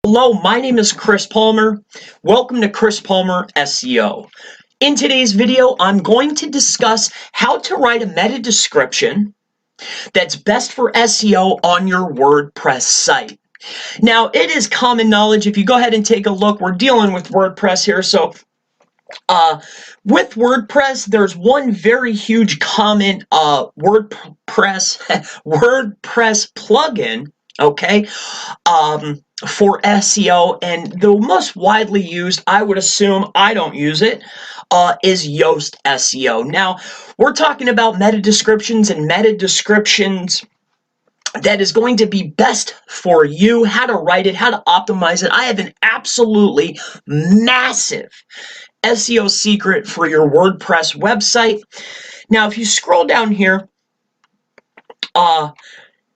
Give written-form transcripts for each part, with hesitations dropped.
Hello, my name is Chris Palmer. Welcome to Chris Palmer SEO. In today's video, I'm going to discuss how to write a meta description that's best for SEO on your WordPress site. Now, it is common knowledge. If you go ahead and take a look, we're dealing with WordPress here. So with WordPress, there's one very huge common WordPress plugin, okay, for SEO, and the most widely used, I would assume, I don't use it, is Yoast SEO. Now, we're talking about meta descriptions and meta descriptions that is going to be best for you, how to write it, how to optimize it. I have an absolutely massive SEO secret for your WordPress website. Now, if you scroll down here,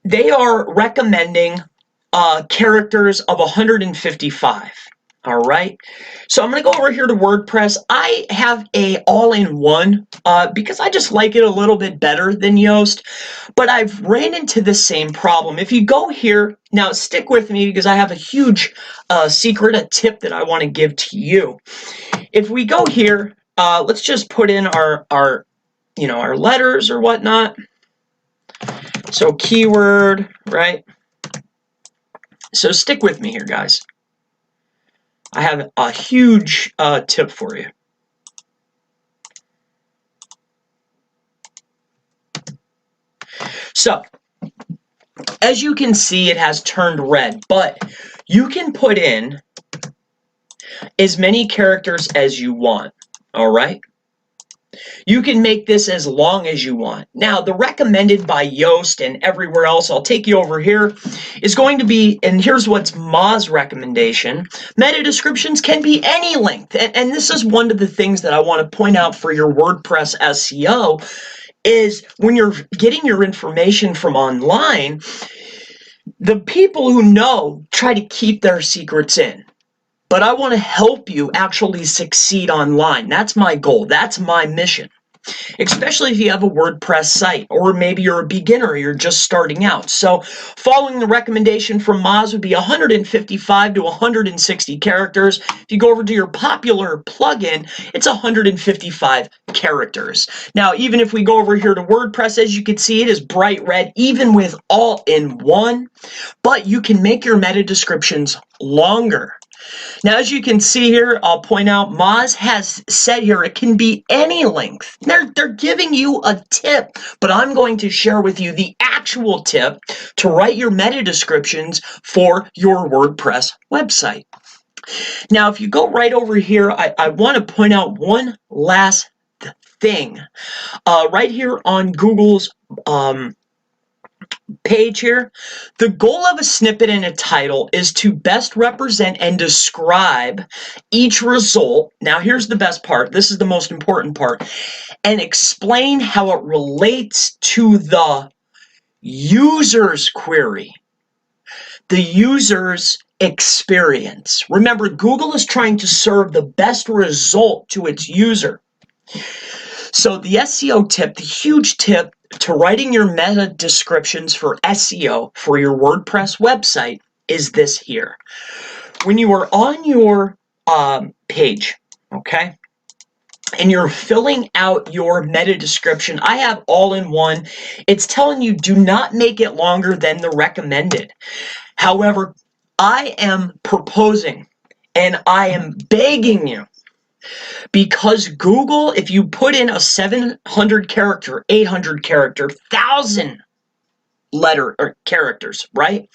they are recommending characters of 155. All right, so I'm going to go over here to WordPress. I have a all-in-one because I just like it a little bit better than Yoast, but I've ran into the same problem. If you go here, now stick with me because I have a huge secret, a tip that I want to give to you. If we go here, let's just put in our letters or whatnot. So keyword, right? So stick with me here, guys. I have a huge tip for you. So, as you can see, it has turned red, but you can put in as many characters as you want, all right? You can make this as long as you want. Now, the recommended by Yoast and everywhere else, I'll take you over here, is going to be, and here's what's Moz recommendation, meta descriptions can be any length. And this is one of the things that I want to point out for your WordPress SEO is when you're getting your information from online, the people who know try to keep their secrets in. But I want to help you actually succeed online. That's my goal. That's my mission. Especially if you have a WordPress site, or maybe you're a beginner, or you're just starting out. So following the recommendation from Moz would be 155 to 160 characters. If you go over to your popular plugin, it's 155 characters. Now, even if we go over here to WordPress, as you can see, it is bright red, even with all-in-one, but you can make your meta descriptions longer. Now, as you can see here, I'll point out Moz has said here it can be any length. They're giving you a tip, but I'm going to share with you the actual tip to write your meta descriptions for your WordPress website. Now, if you go right over here, I want to point out one last thing. Right here on Google's page here, the goal of a snippet and a title is to best represent and describe each result. Now, here's the best part. This is the most important part. And explain how it relates to the user's query, the user's experience. Remember, Google is trying to serve the best result to its user. So the SEO tip, the huge tip to writing your meta descriptions for SEO for your WordPress website is this here. When you are on your page, okay, and you're filling out your meta description, I have all-in-one. It's telling you do not make it longer than the recommended. However, I am proposing and I am begging you, because Google, if you put in a 700 character, 800 character, 1,000 letter or characters, right?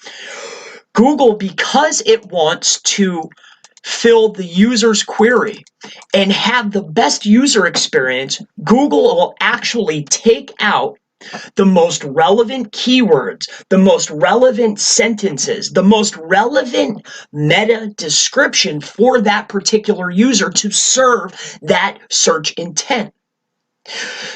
Google, because it wants to fill the user's query and have the best user experience, Google will actually take out the most relevant keywords, the most relevant sentences, the most relevant meta description for that particular user to serve that search intent.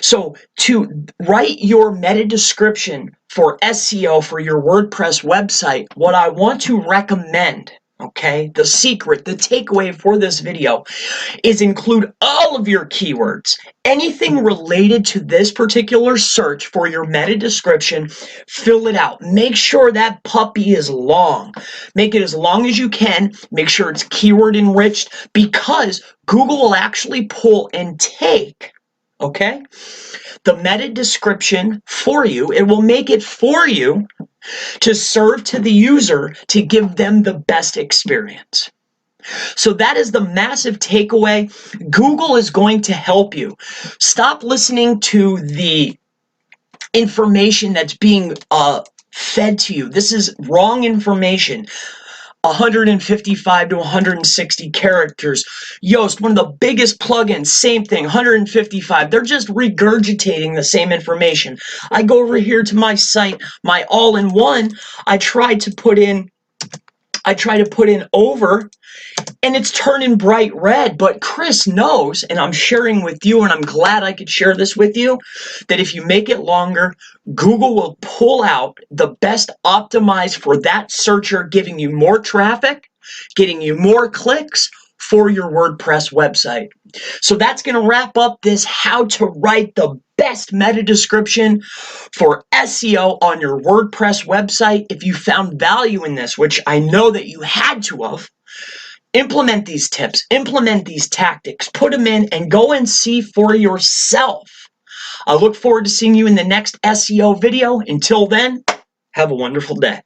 So to write your meta description for SEO for your WordPress website, what I want to recommend, Okay, the secret, the takeaway for this video is include all of your keywords. Anything related to this particular search for your meta description, fill it out. Make sure that puppy is long. Make it as long as you can. Make sure it's keyword enriched, because Google will actually pull and take, okay, the meta description for you. It will make it for you to serve to the user to give them the best experience. So that is the massive takeaway. Google is going to help you. Stop listening to the information that's being fed to you. This is wrong information. 155 to 160 characters. Yoast, one of the biggest plugins, same thing, 155. They're just regurgitating the same information. I go over here to my site, my all-in-one. I try to put in over, and it's turning bright red. But Chris knows, and I'm sharing with you, and I'm glad I could share this with you, that if you make it longer, Google will pull out the best optimized for that searcher, giving you more traffic, getting you more clicks for your WordPress website. So that's going to wrap up this how to write the best meta description for SEO on your WordPress website. If you found value in this, which I know that you had to have, implement these tips, implement these tactics, put them in, and go and see for yourself. I look forward to seeing you in the next SEO video. Until then, have a wonderful day.